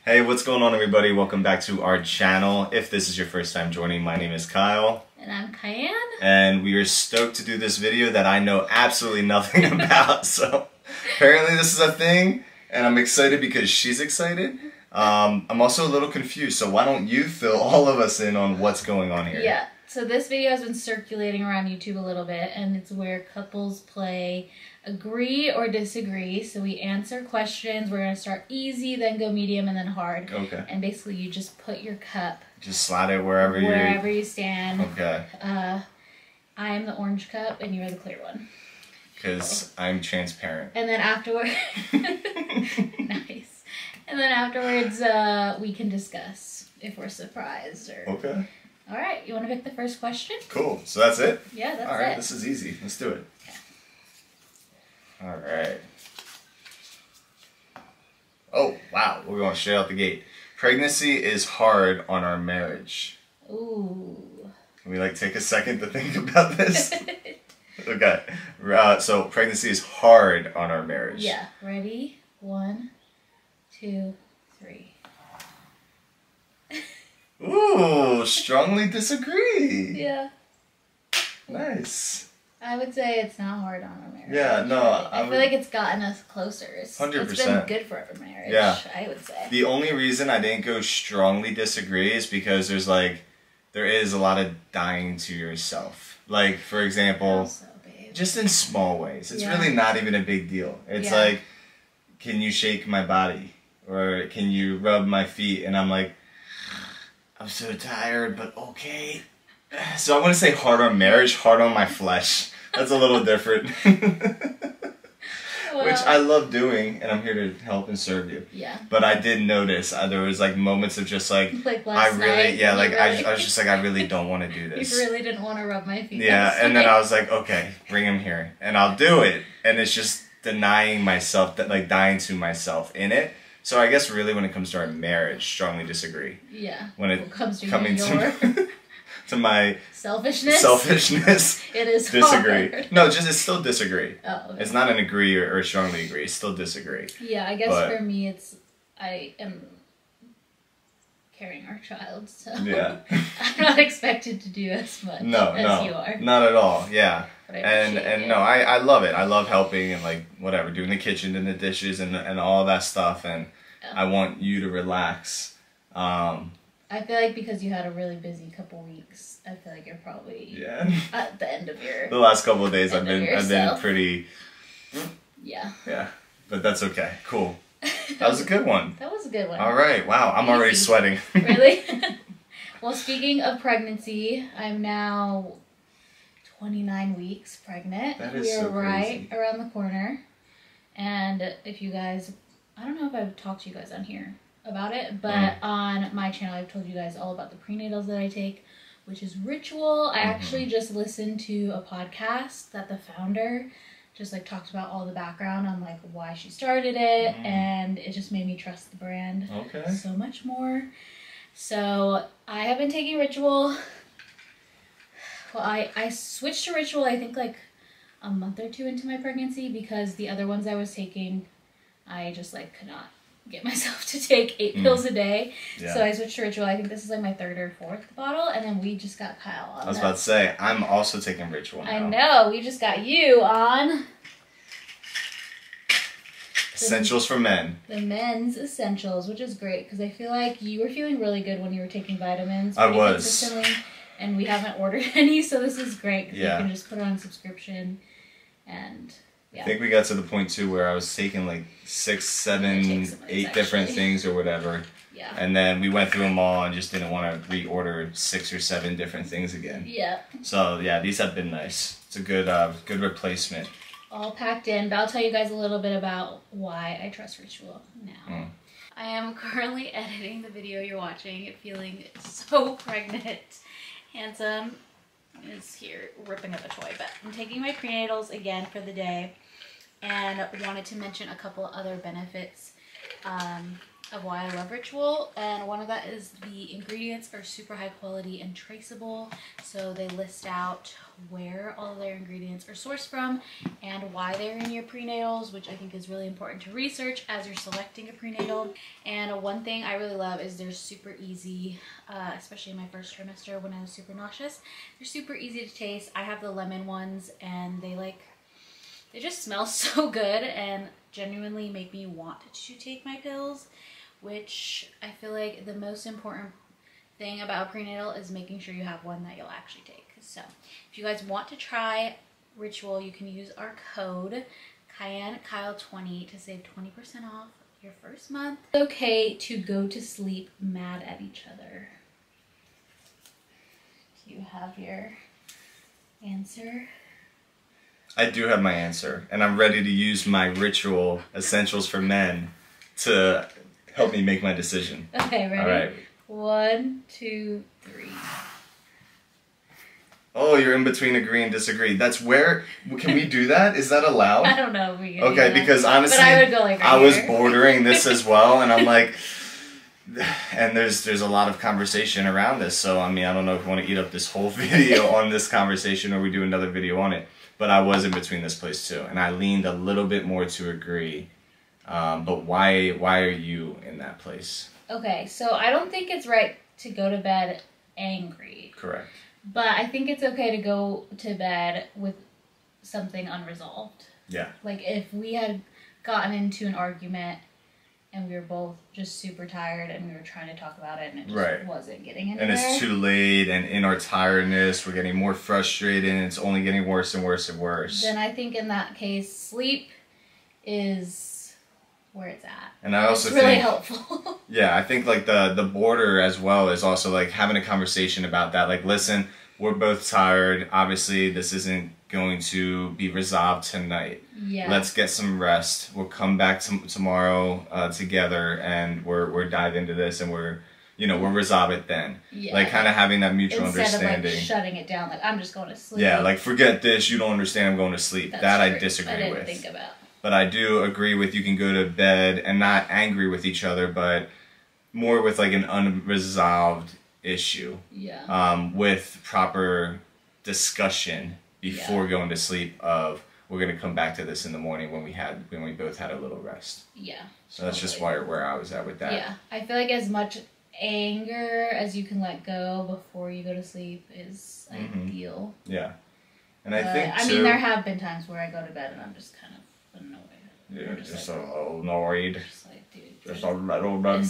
Hey, what's going on, everybody? Welcome back to our channel. If this is your first time joining, my name is Kyle. And I'm Kian. And we are stoked to do this video that I know absolutely nothing about. So apparently this is a thing, and I'm excited because she's excited. I'm also a little confused, so why don't you fill all of us in on what's going on here? Yeah, so this video has been circulating around YouTube a little bit, and it's where couples play agree or disagree. So we answer questions. We're going to start easy, then go medium, and then hard. Okay. And basically you just put your cup. Just slide it wherever you stand. Okay. I am the orange cup, and you're the clear one. Because I'm transparent. And then afterward... Nice. And then afterwards, we can discuss if we're surprised or... Okay. All right, you want to pick the first question? Cool. So that's it? Yeah, that's it. All right, this is easy. Let's do it. Okay. All right. Oh, wow. We're going straight out the gate. Pregnancy is hard on our marriage. Ooh. Can we take a second to think about this? Okay. So pregnancy is hard on our marriage. Yeah. Ready? 1, 2, 3. Ooh, strongly disagree. Yeah. Nice. I would say it's not hard on our marriage. Yeah, no. I feel like it's gotten us closer. 100%. It's been good for our marriage, yeah. I would say. The only reason I didn't go strongly disagree is because there is a lot of dying to yourself. Like, for example, just in small ways. It's really not even a big deal. It's like, can you shake my body? Or can you rub my feet? And I'm like, I'm so tired, but okay. So I want to say hard on marriage, hard on my flesh. That's a little different. Well, which I love doing, and I'm here to help and serve you. Yeah. But I did notice there was moments of just last I really, night, yeah, I was just I really don't want to do this. You really didn't want to rub my feet. Yeah, and then I was like, okay, bring him here, and I'll do it. And it's just denying myself, dying to myself in it. So I guess really when it comes to our marriage, strongly disagree. Yeah. When it comes to coming to my selfishness, it is disagree. hard. No, it's still disagree. Oh, okay. It's not an agree or strongly agree. It's still disagree. Yeah, I guess for me, I am carrying our child, so yeah. I'm not expected to do as much as you are. Not at all. Yeah. But I love it. I love helping and whatever, doing the kitchen and the dishes and all that stuff, and I want you to relax. I feel like because you had a really busy couple weeks, I feel like you're probably at the end of your... The last couple of days I've been pretty... Yeah. Yeah, but that's okay. Cool. That was a good one. That was a good one. All right. Wow, I'm already sweating. Really? Well, speaking of pregnancy, I'm now 29 weeks pregnant. That is so crazy. Right around the corner. And if you guys... I don't know if I've talked to you guys on here about it, but on my channel I've told you guys all about the prenatals that I take, which is Ritual. I actually just listened to a podcast that the founder just talked about all the background on why she started it, and it just made me trust the brand so much more. So I have been taking Ritual. Well, I switched to Ritual I think a month or 2 into my pregnancy, because the other ones I was taking I just could not get myself to take 8 pills a day. Yeah. So I switched to Ritual. I think this is my 3rd or 4th bottle, and then we just got Kyle on. I was about to say, I'm also taking Ritual now. I know, we just got you on Essentials for Men. The men's essentials, which is great because I feel like you were feeling really good when you were taking vitamins. I was. Consistently, and we haven't ordered any, so this is great because you can just put it on subscription. And yeah. I think we got to the point too where I was taking 6, 7, 8 different things or whatever. Yeah. And then we went through them all and just didn't want to reorder 6 or 7 different things again. Yeah. So yeah, these have been nice. It's a good replacement. All packed in, but I'll tell you guys a little bit about why I trust Ritual now. I am currently editing the video you're watching, feeling so pregnant. Handsome is here ripping up a toy, but I'm taking my prenatals again for the day, and wanted to mention a couple other benefits of why I love Ritual, and one of that is the ingredients are super high quality and traceable. So they list out where all of their ingredients are sourced from and why they're in your prenatals, which I think is really important to research as you're selecting a prenatal. And one thing I really love is they're super easy, especially in my first trimester when I was super nauseous. They're super easy to taste. I have the lemon ones, and they just smell so good and genuinely make me want to take my pills, which I feel like the most important thing about prenatal is making sure you have one that you'll actually take. So if you guys want to try Ritual, you can use our code kiancollaboration to save 20% off your first month. It's okay to go to sleep mad at each other. Do you have your answer? I do have my answer, and I'm ready to use my Ritual Essentials for Men to help me make my decision. Okay, ready? All right. 1, 2, 3. Oh, you're in between agree and disagree. That's where, can we do that? Is that allowed? I don't know if we can Okay, do that. because honestly, but I would go like right I was here. bordering this as well, and I'm like, and there's a lot of conversation around this, so I mean, I don't know if we want to eat up this whole video on this conversation or we do another video on it, but I was in between this place too, and I leaned a little bit more to agree, but why are you in that place? Okay, so I don't think it's right to go to bed angry. Correct. But I think it's okay to go to bed with something unresolved. Yeah. Like if we had gotten into an argument and we were both just super tired and we were trying to talk about it and it just wasn't getting anywhere. And it's too late, and in our tiredness, we're getting more frustrated, and it's only getting worse and worse and worse. Then I think in that case, sleep is where it's at. And I also it's really think, helpful. Yeah, I think like the border as well is also like having a conversation about that. Like, listen, we're both tired. Obviously, this isn't going to be resolved tonight. Yeah. Let's get some rest. We'll come back tomorrow together, and we're dive into this, and we'll resolve it then. Yeah. Like kind of having that mutual understanding. Instead of like shutting it down, like I'm just going to sleep. Yeah, like forget this. You don't understand. I'm going to sleep. That's that true. I disagree with. I didn't think about. But I do agree with you can go to bed and not angry with each other, but more with like an unresolved issue. Yeah. With proper discussion before going to sleep of we're gonna come back to this in the morning when we both had a little rest. Yeah. So that's just where I was at with that. Yeah. I feel like as much anger as you can let go before you go to sleep is ideal. Yeah. And I think I mean there have been times where I go to bed and I'm just kind of annoyed. Yeah, just like, a little annoyed. Just like, dude. Just a little annoyed.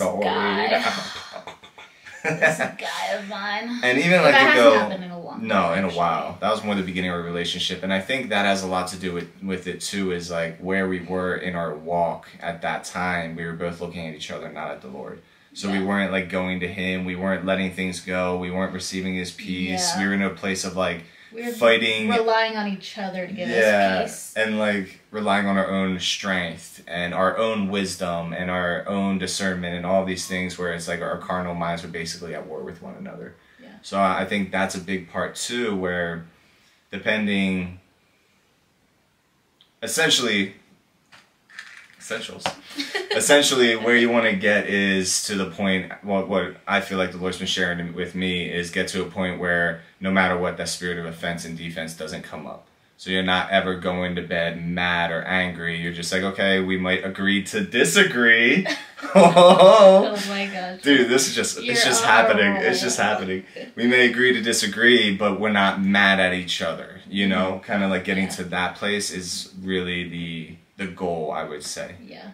This guy of mine. And even like that to hasn't go, happened in a long time, in a while. That was more the beginning of our relationship, and I think that has a lot to do with it too. Is like where we were in our walk at that time. We were both looking at each other, not at the Lord. So we weren't like going to Him. We weren't letting things go. We weren't receiving His peace. Yeah. We were in a place of like we were fighting, relying on each other to give us peace, and like relying on our own strength and our own wisdom and our own discernment and all these things. Where it's like our carnal minds were basically at war with one another. Yeah. So I think that's a big part too, where depending, essentially, where you want to get is to the point, what I feel like the Lord's been sharing with me is get to a point where no matter what, that spirit of offense and defense doesn't come up. So you're not ever going to bed mad or angry. You're just like, okay, we might agree to disagree. Oh my gosh. Dude, this is just, it's just happening. It's just happening. We may agree to disagree, but we're not mad at each other. You know, kind of like getting to that place is really the goal, I would say. Yeah.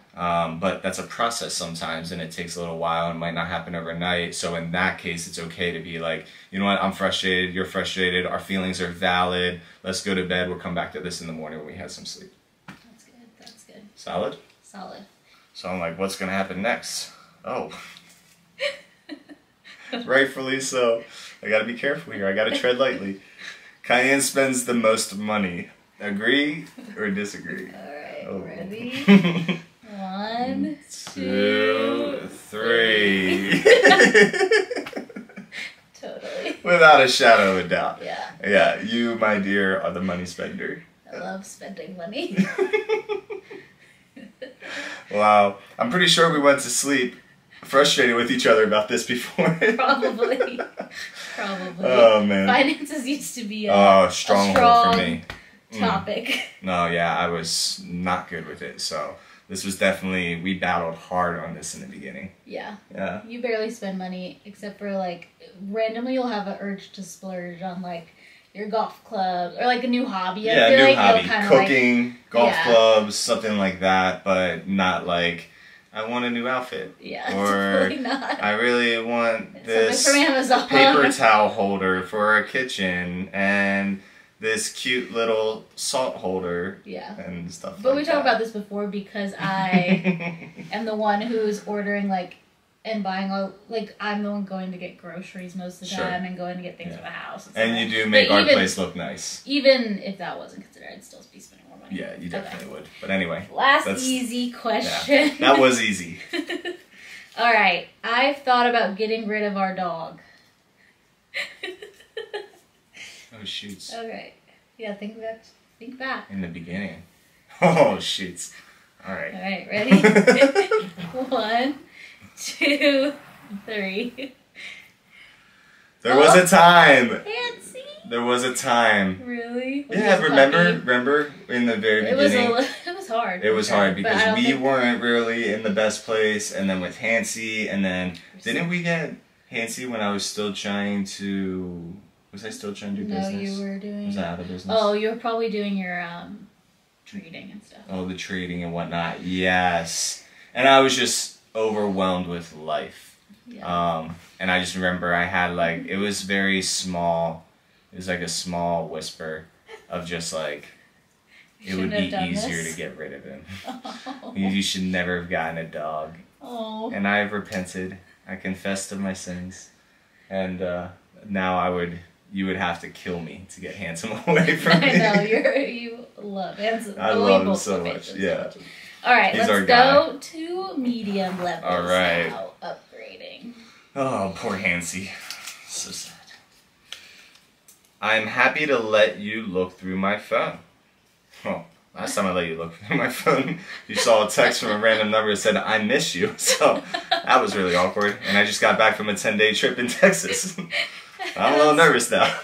But that's a process sometimes, and it takes a little while and might not happen overnight. So in that case, it's okay to be like, you know what, I'm frustrated, you're frustrated, our feelings are valid, let's go to bed, we'll come back to this in the morning when we had some sleep. That's good, that's good. Solid? Solid. So I'm like, what's going to happen next? Oh. Rightfully so. I got to be careful here, I got to tread lightly. Kian spends the most money. Agree or disagree? Ready? 1, 2, 3. Totally. Without a shadow of a doubt. Yeah. Yeah, you, my dear, are the money spender. I love spending money. Wow. I'm pretty sure we went to sleep frustrated with each other about this before. Probably. Oh, man. Finances used to be a strong for me. Topic. No, yeah, I was not good with it. So this was definitely, we battled hard on this in the beginning. Yeah. Yeah. You barely spend money except for like randomly you'll have an urge to splurge on like your golf club or like a new hobby. Yeah, I feel new like hobby. Cooking, golf clubs, something like that, but not like I want a new outfit. Yeah, or totally not. I really want this from Amazon. paper towel holder for a kitchen and this cute little salt holder. Yeah. And stuff but like we talked about this before because I am the one who's ordering like and buying all, like, I'm the one going to get groceries most of the time and going to get things for the house. And you do make our place look nice. Even if that wasn't considered, I'd still be spending more money. Yeah, you definitely would. But anyway. Last easy question. Yeah, that was easy. All right. I've thought about getting rid of our dog. Oh, shoots. Okay. Yeah, think back. In the beginning. Oh, shoots. All right. All right, ready? 1, 2, 3. There was a time. Fancy. There was a time. Really? Yeah, remember in the very beginning? It was hard. It was hard because we weren't really in the best place, and then with Hansi, and then didn't we get Hansi when I was still trying to... Was I still trying to do business? No, you were doing... Was I out of business? Oh, you were probably doing your trading and stuff. Oh, the trading and whatnot. Yes. And I was just overwhelmed with life. Yeah. And I just remember I had like, it was very small. It was like a small whisper of just like, it would be easier to get rid of him. Oh. You should never have gotten a dog. Oh. And I have repented. I confessed of my sins. And now you would have to kill me to get Handsome away from me. I know, you love Handsome. I love him so much, yeah. All right, let's go to medium levels. All right. Now, upgrading. Oh, poor Hansi. So sad. I'm happy to let you look through my phone. Oh, last time I let you look through my phone, you saw a text from a random number that said, I miss you. So that was really awkward. And I just got back from a 10-day trip in Texas. I'm a little nervous now.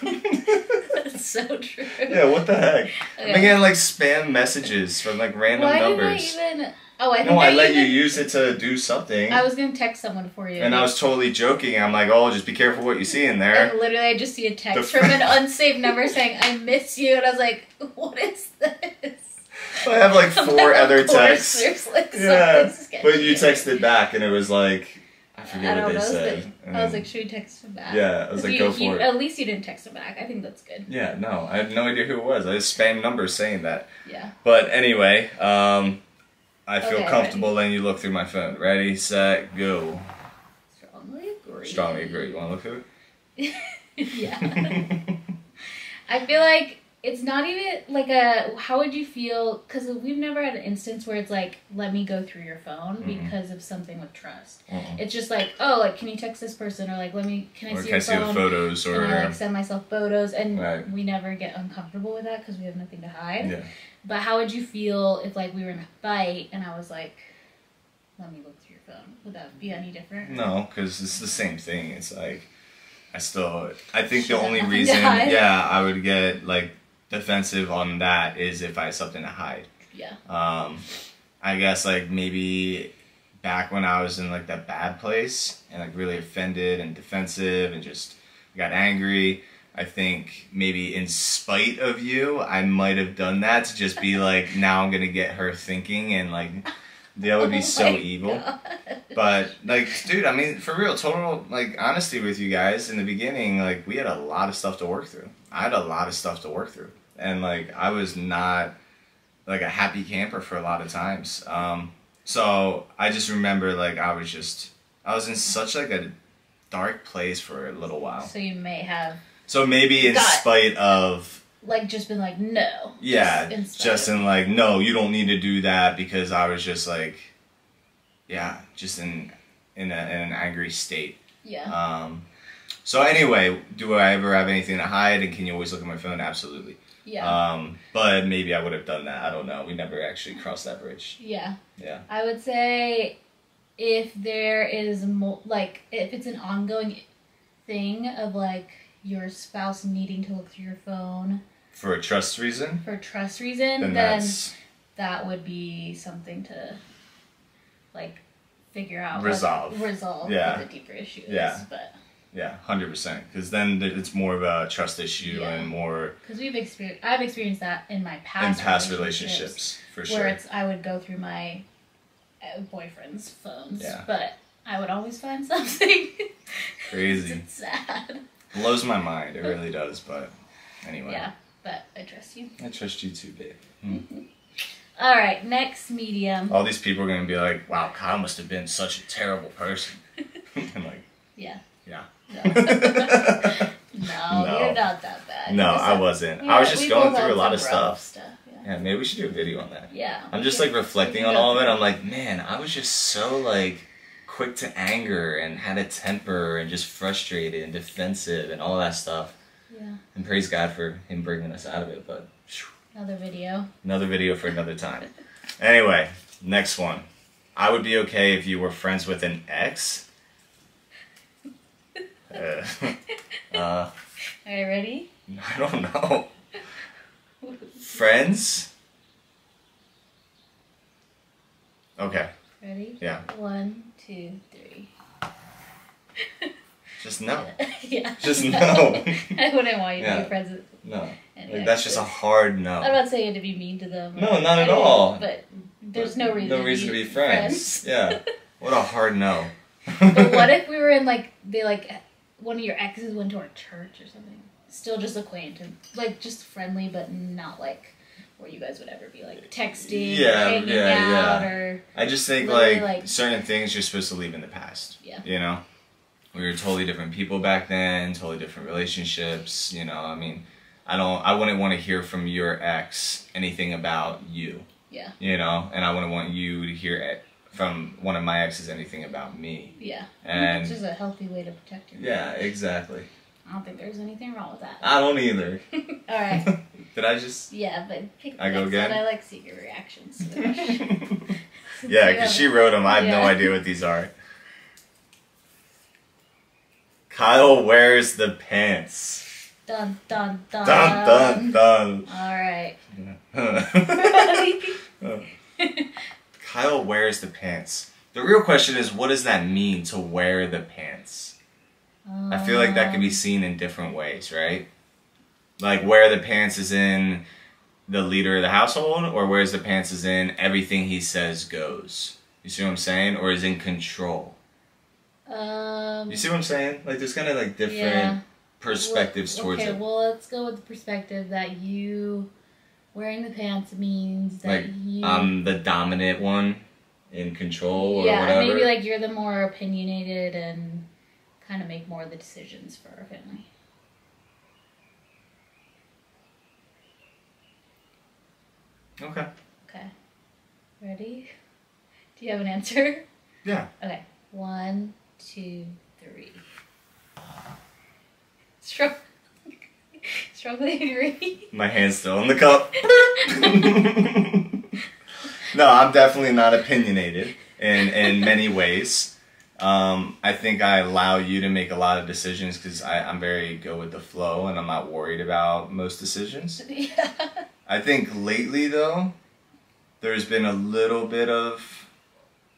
That's so true. Yeah, what the heck? Okay. I'm getting like spam messages from like random numbers. Didn't I even... Oh, I think I let you use it to do something. I was going to text someone for you. And I was totally joking. I'm like, oh, just be careful what you see in there. And literally I just see a text from an unsaved number saying, I miss you. And I was like, what is this? I have like 4 other texts. There's like but you texted back and it was like, I forget what they said. I was like, should we text him back? Yeah, I was like, go for it. At least you didn't text him back. I think that's good. Yeah, no, I had no idea who it was. I just spammed numbers saying that. Yeah. But anyway, I feel comfortable letting you look through my phone. Ready, set, go. Strongly agree. Strongly agree. You want to look through it? Yeah. I feel like it's not even like how would you feel, because we've never had an instance where it's like, let me go through your phone because of something with trust. It's just like, oh, like, can you text this person, or like, can I see your phone? The photos, or and I like send myself photos, and we never get uncomfortable with that because we have nothing to hide. Yeah. But how would you feel if like we were in a fight and I was like, let me look through your phone? Would that be any different? No, because it's the same thing. It's like, I think the only reason, I would get like defensive on that is if I had something to hide. Yeah. I guess like maybe back when I was in like that bad place and like really offended and defensive and just got angry, I think maybe in spite of you, I might have done that to just be like, now I'm gonna get her thinking, and like that would be so evil. God. But like, dude, I mean, for real, total like honesty with you guys, in the beginning, like we had a lot of stuff to work through. I had a lot of stuff to work through, and like I was not like a happy camper for a lot of times. So I just remember like I was in such like a dark place for a little while. So you may have. So maybe in spite of... Like, just been like, no. Yeah, just in like, no, you don't need to do that, because I was just like, yeah, just in an angry state. Yeah. So anyway, do I ever have anything to hide, and can you always look at my phone? Absolutely. Yeah. But maybe I would have done that. I don't know. We never actually crossed that bridge. Yeah. Yeah. I would say if there is like if it's an ongoing thing of like your spouse needing to look through your phone for a trust reason, then that would be something to like figure out, resolve what the deeper issue is. But yeah, 100%, because then it's more of a trust issue and more because I've experienced that in my past relationships for sure, where I would go through my boyfriend's phones, but I would always find something crazy. It's sad. Blows my mind. It really does. But anyway. Yeah, but I trust you. I trust you too, babe. All right, next medium. All these people are gonna be like, "Wow, Kyle must have been such a terrible person." I'm like, yeah. No. No, you're not that bad. No, I wasn't. I was just going through a lot of stuff. Yeah, maybe we should do a video on that. Yeah. I'm just like reflecting on all of it. I'm like, man, I was just so like quick to anger and had a temper and just frustrated and defensive and all that stuff. Yeah. And praise God for him bringing us out of it. But another video. Another video for another time. Anyway, next one. I would be okay if you were friends with an ex. Are you ready? I don't know. Friends? Okay. Ready? Yeah. 1, 2, 3. Just no. Yeah. Just no. I wouldn't want you to be friends with. No. Like, that's just a hard no. I'm not saying to be mean to them. No, not at all. But there's no reason. No reason to be friends. Yeah. What a hard no. But what if we were in like one of your exes went to our church or something? Still just acquaintance, like just friendly, but not like where you guys would ever be like texting, or hanging out, or. I just think like certain things you're supposed to leave in the past. Yeah. You know, we were totally different people back then, totally different relationships. You know, I mean, I wouldn't want to hear from your ex anything about you. Yeah. You know, and I wouldn't want you to hear from one of my exes anything about me. Yeah. And which is a healthy way to protect yourself. Yeah, exactly. I don't think there's anything wrong with that. I don't either. All right. Did I just? Yeah, but pick I go again? I like seeing your reactions. Yeah, because she wrote them. I have no idea what these are. Kyle wears the pants. Dun, dun, dun. Dun, dun, dun. All right. Kyle wears the pants. The real question is, what does that mean to wear the pants? I feel like that can be seen in different ways, right? Like, wear the pants is in the leader of the household, or wears the pants is in everything he says goes. You see what I'm saying? Or is in control. You see what I'm saying? Like, there's kind of like different perspectives towards it. Okay, well, let's go with the perspective that you wearing the pants means that like, I'm the dominant one in control or whatever. Yeah, maybe like you're the more opinionated and kind of make more of the decisions for our family. Okay. Okay. Ready? Do you have an answer? Yeah. Okay. 1, 2, 3. Strongly agree. My hand's still in the cup. No, I'm definitely not opinionated in many ways. I think I allow you to make a lot of decisions because I'm very go with the flow and I'm not worried about most decisions. Yeah. I think lately, though, there's been a little bit of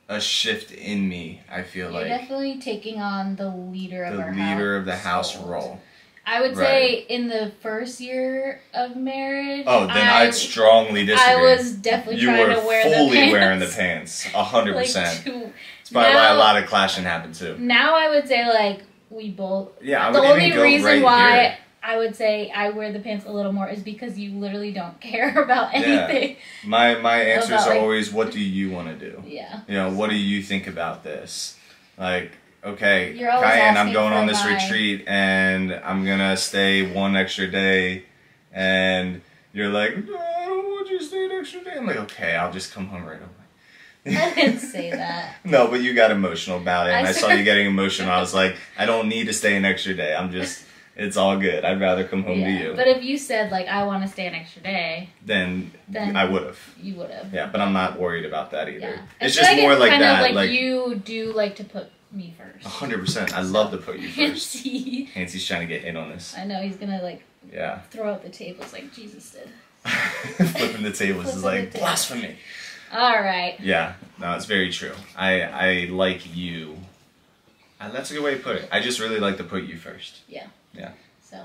a shift in me, I feel like. You're definitely taking on the leader of our house. The leader of the house role. I would say in the first year of marriage. Oh, then I'd strongly disagree. I was definitely trying to wear the pants. You were fully wearing the pants, 100%. It's probably why a lot of clashing happened too. Now I would say like we both. Yeah, I would the only even go reason right why here. I would say I wear the pants a little more is because you literally don't care about anything. Yeah. My answers are always, what do you want to do? Yeah. You know, what do you think about this? Like, okay, Kian, I'm going on this retreat and I'm going to stay one extra day. And you're like, no, I don't want you to stay an extra day. I'm like, okay, I'll just come home right away. I didn't say that. No, but you got emotional about it. And I saw you getting emotional. I was like, I don't need to stay an extra day. I'm just, It's all good. I'd rather come home to you. But if you said, like, I want to stay an extra day, then I would have. You would have. Yeah, but I'm not worried about that either. Yeah. It's just more like kind that. Of like you do like to put me first. 100%. I love to put you first. Hancy. Hansy's trying to get in on this. I know, he's going to, like, throw out the tables like Jesus did. Flipping the tables is like blasphemy. All right. Yeah, no, it's very true. I like you. That's a good way to put it. I just really like to put you first. Yeah. Yeah. So,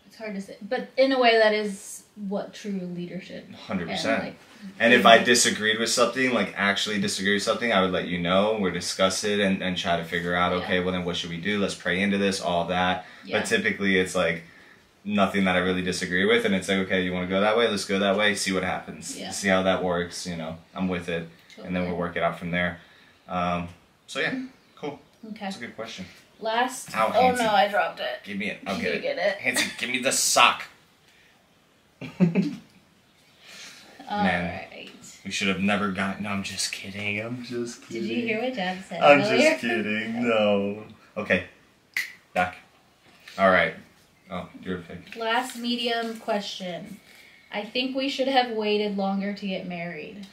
it's hard to say. But in a way, that is what true leadership 100%. And if I disagreed with something, like actually disagree with something, I would let you know. We'll discuss it and try to figure out, okay, well then what should we do? Let's pray into this, all that. Yeah. But typically it's like nothing that I really disagree with. And it's like, okay, you want to go that way? Let's go that way. See what happens. Yeah. See how that works. You know, I'm with it. Totally. And then we'll work it out from there. So yeah, cool. Okay. That's a good question. Last. Oh no, I dropped it. Give me it. I'll get it. Get it. Hansy, give me the sock. Man, we should have never gotten. No, I'm just kidding. I'm just kidding. Did you hear what Dad said? I'm just kidding. No. Okay. Back. All right. Oh, you're a pig. Last medium question. I think we should have waited longer to get married.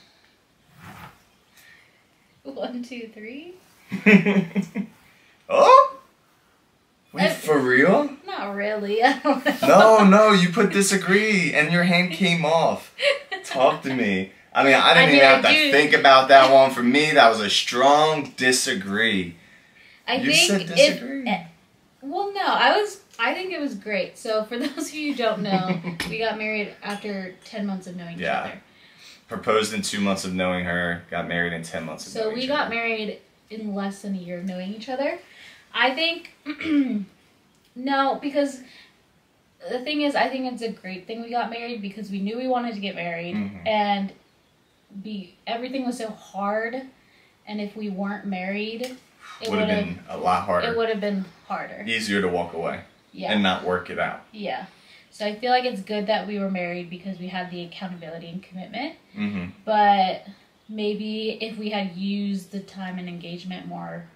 1, 2, 3. Oh? Wait, for real? Not really. I don't know. No, you put disagree and your hand came off. Talk to me. I mean, I didn't even have to think about that one. For me, that was a strong disagree. You said disagree. Well, no, I think it was great. So, for those of you who don't know, we got married after 10 months of knowing each other. Proposed in 2 months of knowing her, got married in 10 months of knowing each other. So, we got married in less than a year of knowing each other. I think, no, because the thing is, I think it's a great thing we got married because we knew we wanted to get married and everything was so hard, and if we weren't married, it would have been a lot harder. It would have been harder. Easier to walk away and not work it out. Yeah. So I feel like it's good that we were married because we had the accountability and commitment. But maybe if we had used the time and engagement more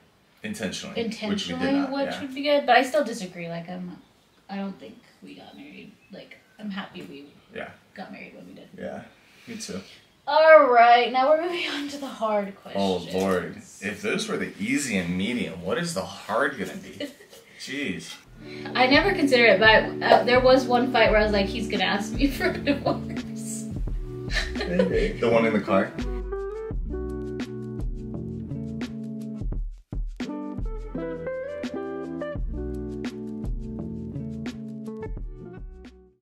intentionally, which would be good. But I still disagree. Like I don't think we got married. Like I'm happy we got married when we did. Yeah, me too. All right, now we're moving on to the hard questions. Oh Lord, if those were the easy and medium, what is the hard gonna be? Jeez. I never considered it, but there was one fight where I was like, he's gonna ask me for a divorce. The one in the car?